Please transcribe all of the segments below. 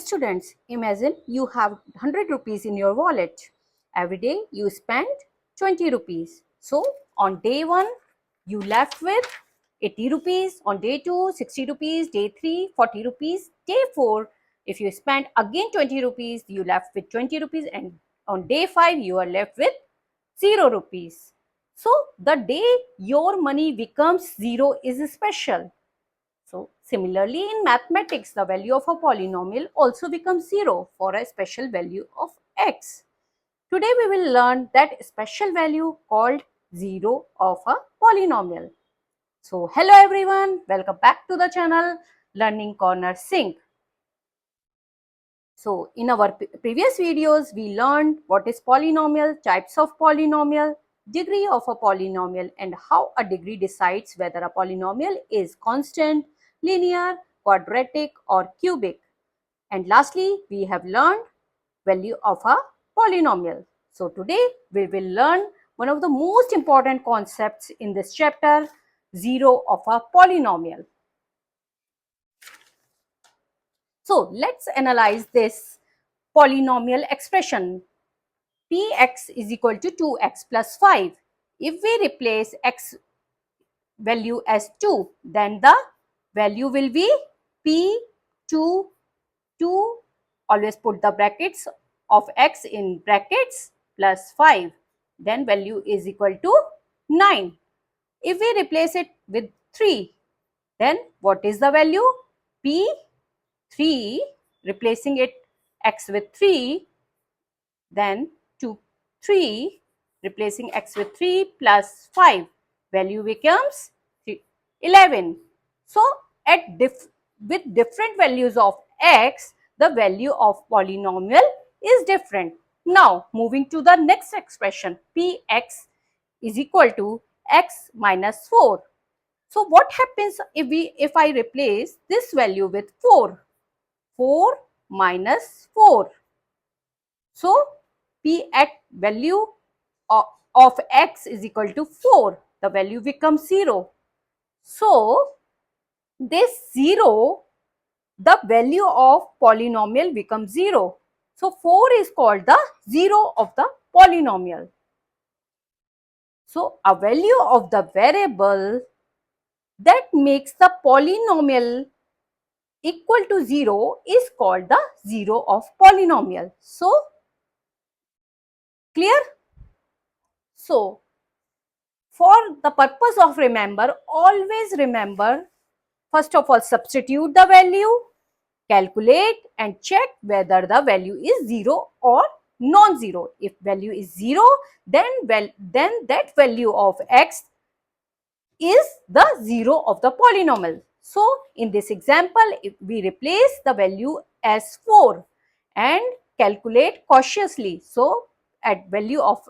Students, imagine you have 100 rupees in your wallet. Every day you spend 20 rupees. So on day 1, you left with 80 rupees. On day 2, 60 rupees. Day 3, 40 rupees. Day 4, if you spend again 20 rupees, you left with 20 rupees. And on day 5, you are left with 0 rupees. So the day your money becomes 0 is special. So similarly in mathematics, the value of a polynomial also becomes 0 for a special value of x. Today we will learn that special value called 0 of a polynomial. So hello everyone, welcome back to the channel Learning Corner Sync. So in our previous videos, we learned what is polynomial, types of polynomial, degree of a polynomial, and how a degree decides whether a polynomial is constant, linear, quadratic, or cubic. And lastly, we have learned value of a polynomial. So today we will learn one of the most important concepts in this chapter, 0 of a polynomial. So let's analyze this polynomial expression. Px is equal to 2x plus 5. If we replace x value as 2, then the value will be p2, 2, always put the brackets of x in brackets, plus 5. Then value is equal to 9. If we replace it with 3, then what is the value? P3, replacing it x with 3, then 2, 3, replacing x with 3 plus 5, value becomes 11. So with different values of x, the value of polynomial is different. Now moving to the next expression, px is equal to x minus 4. So what happens if I replace this value with 4? 4 minus 4. So p at value of x is equal to 4. The value becomes 0. So this 0, the value of polynomial becomes 0. So 4 is called the 0 of the polynomial. So a value of the variable that makes the polynomial equal to 0 is called the 0 of polynomial. So clear? So for the purpose of always remember, first of all, substitute the value, calculate and check whether the value is 0 or non-zero. If value is 0, then that value of x is the 0 of the polynomial. So in this example, if we replace the value as 4 and calculate cautiously. So at value of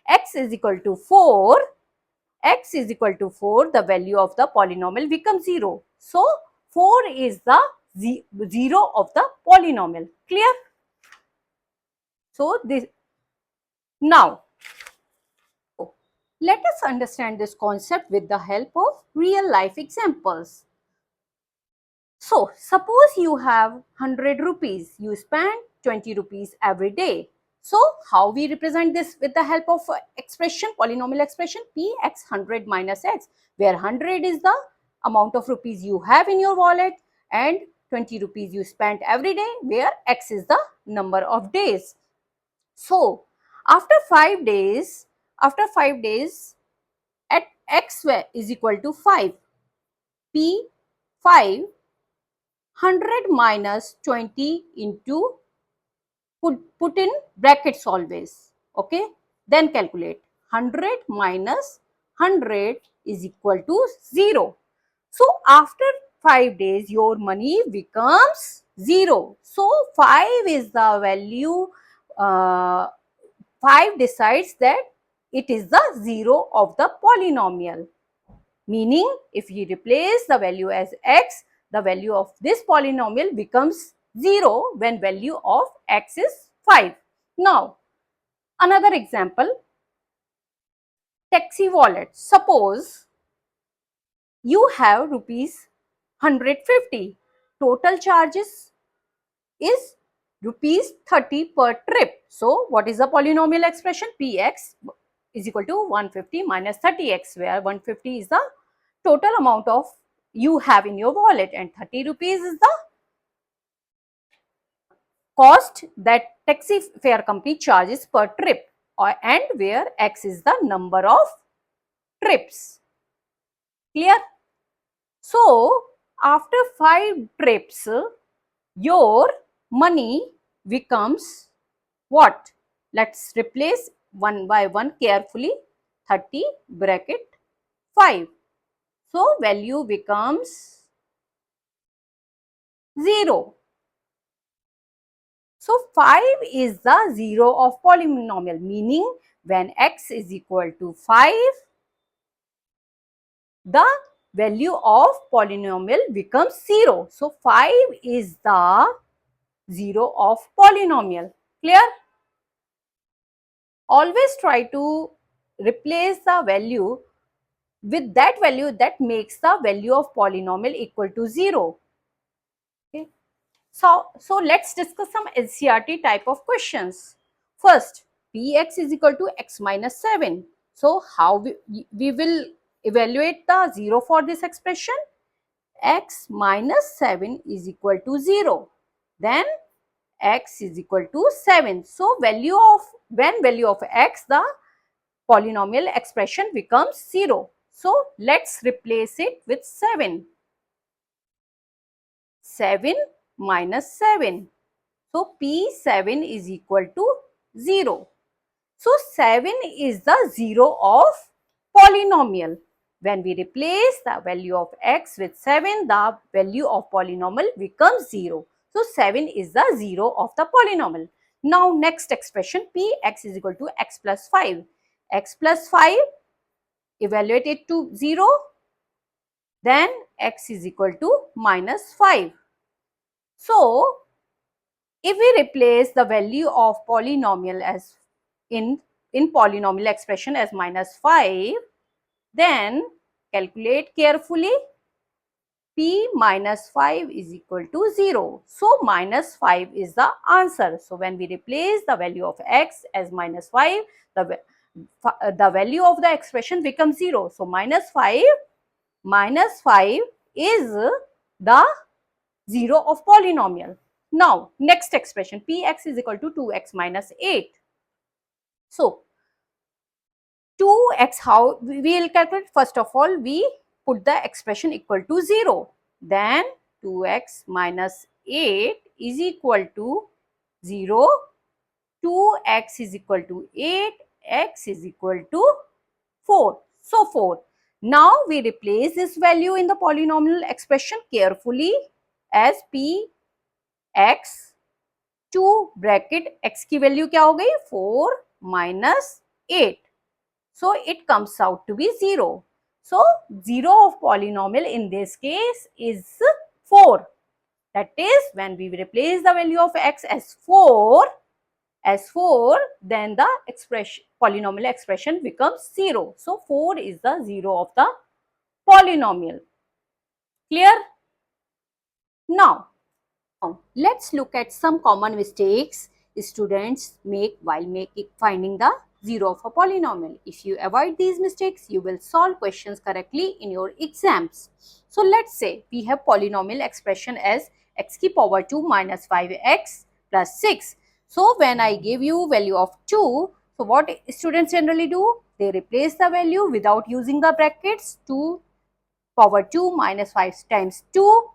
x is equal to 4, the value of the polynomial becomes 0. So 4 is the 0 of the polynomial. Clear? So this now let us understand this concept with the help of real life examples. So suppose you have 100 rupees, you spend 20 rupees every day. So how we represent this with the help of expression, polynomial expression, px 100 minus x, where 100 is the amount of rupees you have in your wallet and 20 rupees you spent every day, where x is the number of days. So after 5 days, at x is equal to 5, p5 100 minus 20 into, put in brackets always, okay, then calculate. 100 minus 100 is equal to 0. So after 5 days your money becomes 0. So 5 is the value, 5 decides that it is the 0 of the polynomial. Meaning if you replace the value as x, the value of this polynomial becomes 0 when value of x is 5. Now another example, taxi wallet. Suppose you have rupees 150 total charges is rupees 30 per trip. So what is the polynomial expression? Px is equal to 150 minus 30x, where 150 is the total amount of you have in your wallet and 30 rupees is the cost that taxi fare company charges per trip, and where x is the number of trips. Clear? So after 5 trips, your money becomes what? Let's replace one by one carefully. 30 bracket 5. So value becomes 0. So 5 is the 0 of polynomial, meaning when x is equal to 5, the value of polynomial becomes 0. So 5 is the 0 of polynomial. Clear? Always try to replace the value with that value that makes the value of polynomial equal to 0. Okay. So let's discuss some NCERT type of questions. First, Px is equal to x minus 7. So how we will evaluate the 0 for this expression? X minus 7 is equal to 0. Then x is equal to 7. So when value of x, the polynomial expression becomes 0. So let's replace it with 7. 7 minus 7. So P7 is equal to 0. So 7 is the 0 of polynomial. When we replace the value of x with 7, the value of polynomial becomes 0. So 7 is the 0 of the polynomial. Now next expression, Px is equal to x plus 5. X plus 5, evaluate it to 0. Then x is equal to minus 5. So if we replace the value of polynomial as in polynomial expression as minus 5, then calculate carefully. P minus 5 is equal to 0. So minus 5 is the answer. So when we replace the value of x as minus 5, the value of the expression becomes 0. So minus 5 is the 0 of polynomial. Now next expression, Px is equal to 2x minus 8. So 2x, how we will calculate? First of all, we put the expression equal to 0. Then 2x minus 8 is equal to 0. 2x is equal to 8. X is equal to 4. So 4. Now we replace this value in the polynomial expression carefully as Px 2 bracket x की value क्या हो गई? 4 minus 8. So it comes out to be 0. So 0 of polynomial in this case is 4. That is, when we replace the value of x as 4, then the polynomial expression becomes 0. So 4 is the 0 of the polynomial. Clear? Now let's look at some common mistakes students make while finding the 0 of a polynomial. If you avoid these mistakes, you will solve questions correctly in your exams. So let's say we have polynomial expression as x की power 2 minus 5x plus 6. So when I give you value of 2, so what students generally do? They replace the value without using the brackets. 2 power 2 minus 5 times 2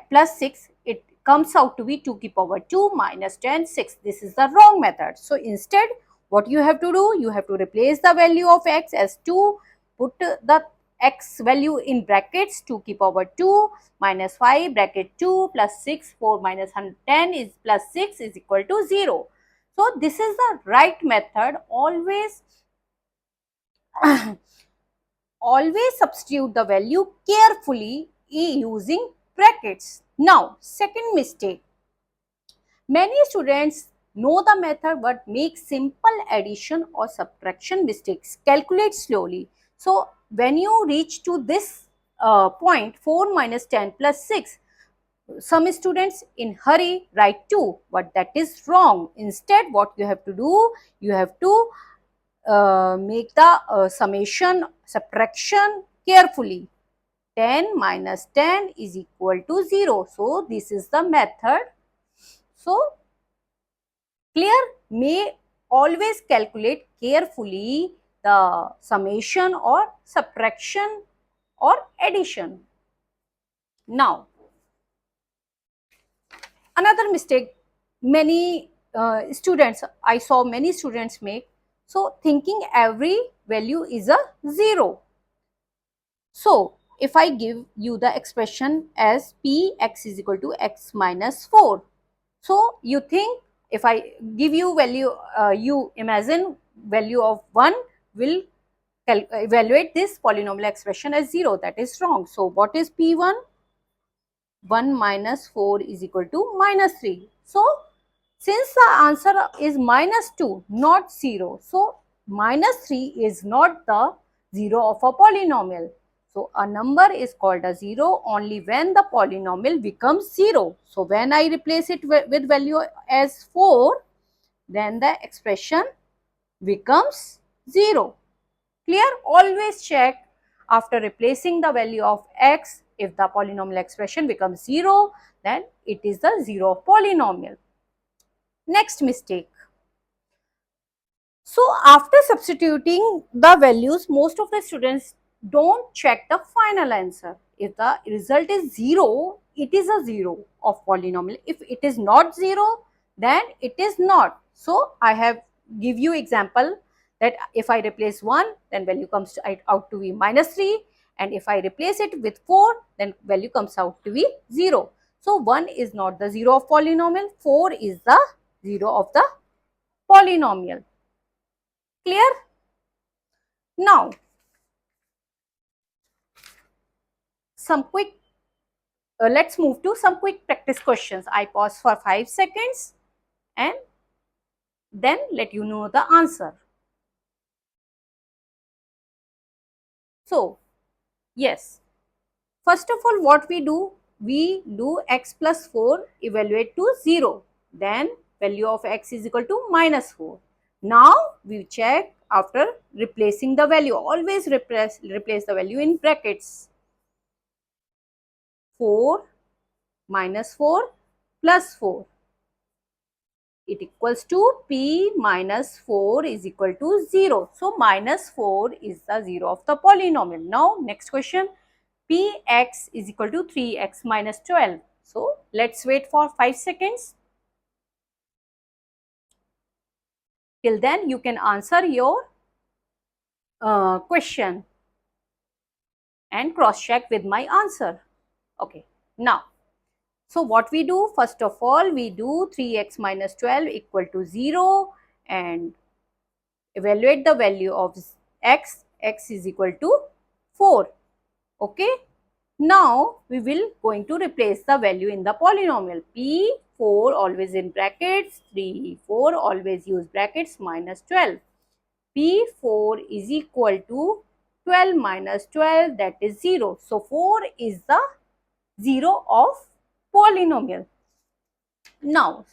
plus 6, it comes out to be 2 की power 2 minus 10, 6. This is the wrong method. So instead, what you have to do? You have to replace the value of x as 2, put the x value in brackets, 2 की power 2 minus 5 bracket 2 plus 6, 4 minus 10 is plus 6 is equal to 0. So this is the right method. Always always substitute the value carefully using brackets. Now, second mistake. Many students know the method but make simple addition or subtraction mistakes. Calculate slowly. So, when you reach to this point, 4 minus 10 plus 6, Some students in hurry write 2, but that is wrong. Instead, what you have to do, you have to make the summation, subtraction carefully. 10 minus 10 is equal to 0. So, this is the method. So, clear? May always calculate carefully the summation or subtraction or addition. Now, another mistake many I saw many students make. So, thinking every value is a 0. So, if I give you the expression as p x is equal to x minus 4. So, you think if I give you value, you imagine value of 1 will evaluate this polynomial expression as 0. That is wrong. So, what is p1? 1 minus 4 is equal to minus 3. So, since the answer is minus 2, not 0. So, minus 3 is not the 0 of a polynomial. So, a number is called a 0 only when the polynomial becomes 0. So, when I replace it with value as 4, then the expression becomes 0. Clear? Always check after replacing the value of x, if the polynomial expression becomes 0, then it is the 0 of polynomial. Next mistake. So, after substituting the values, most of the students don't check the final answer. If the result is 0, it is a 0 of polynomial. If it is not 0, then it is not. So, I have give you example that if I replace 1, then value comes out to be minus 3, and if I replace it with 4, then value comes out to be 0. So, 1 is not the 0 of polynomial, 4 is the 0 of the polynomial. Clear? Now, let's move to some quick practice questions. I pause for 5 seconds and then let you know the answer. So, yes, first of all, what we do x plus 4 evaluate to 0. Then value of x is equal to minus 4. Now, we check after replacing the value. Always replace the value in brackets. 4 minus 4 plus 4. It equals to p minus 4 is equal to 0. So, minus 4 is the 0 of the polynomial. Now, next question, px is equal to 3x minus 12. So, let's wait for 5 seconds. Till then, you can answer your question and cross check with my answer. Okay, now. So, what we do? First of all, we do 3x minus 12 equal to 0 and evaluate the value of x. X is equal to 4. Okay. Now, we will going to replace the value in the polynomial. P4 always in brackets, 3, 4 always use brackets, minus 12. P4 is equal to 12 minus 12, that is 0. So, 4 is the 0 of polynomial. Now,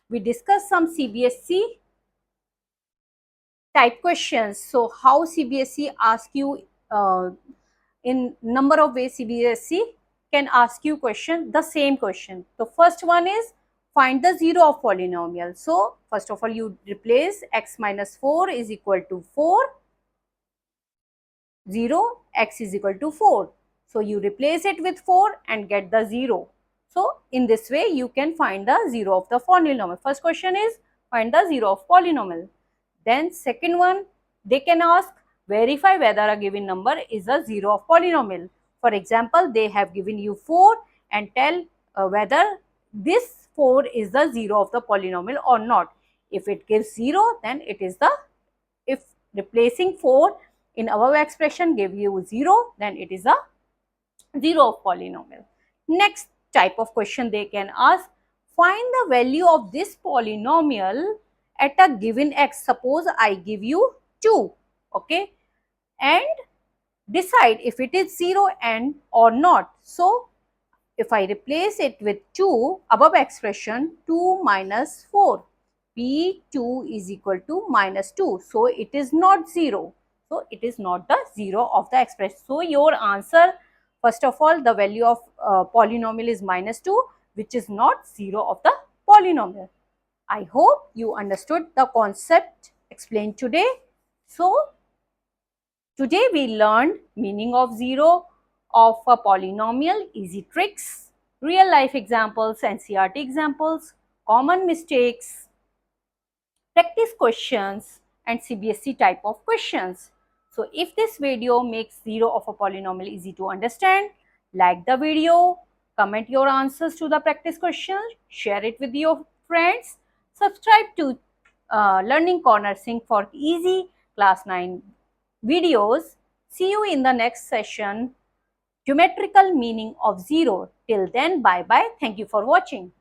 we discuss some CBSE type questions. So, how CBSE ask you in number of ways CBSE can ask you the same question. The first one is find the 0 of polynomial. So, first of all, you replace x minus 4 is equal to 4, 0, x is equal to 4. So, you replace it with 4 and get the 0. So, in this way, you can find the 0 of the polynomial. First question is find the 0 of polynomial. Then second one, they can ask verify whether a given number is a 0 of polynomial. For example, they have given you 4 and tell whether this 4 is the 0 of the polynomial or not. If it gives 0, then it is the, if replacing 4 in our expression give you 0, then it is a 0 of polynomial. Next type of question they can ask, find the value of this polynomial at a given x. Suppose I give you 2, okay, and decide if it is 0 and or not. So, if I replace it with 2, above expression 2 minus 4, P2 is equal to minus 2. So, it is not 0. So, it is not the 0 of the expression. So, your answer, first of all, the value of polynomial is minus 2, which is not 0 of the polynomial. I hope you understood the concept explained today. So, today we learned meaning of 0, of a polynomial, easy tricks, real life examples, NCERT examples, common mistakes, practice questions and CBSE type of questions. So if this video makes 0 of a polynomial easy to understand, like the video, comment your answers to the practice questions, share it with your friends, subscribe to Learning Corner Sync for easy class 9 videos. See you in the next session, geometrical meaning of 0. Till then, bye bye. Thank you for watching.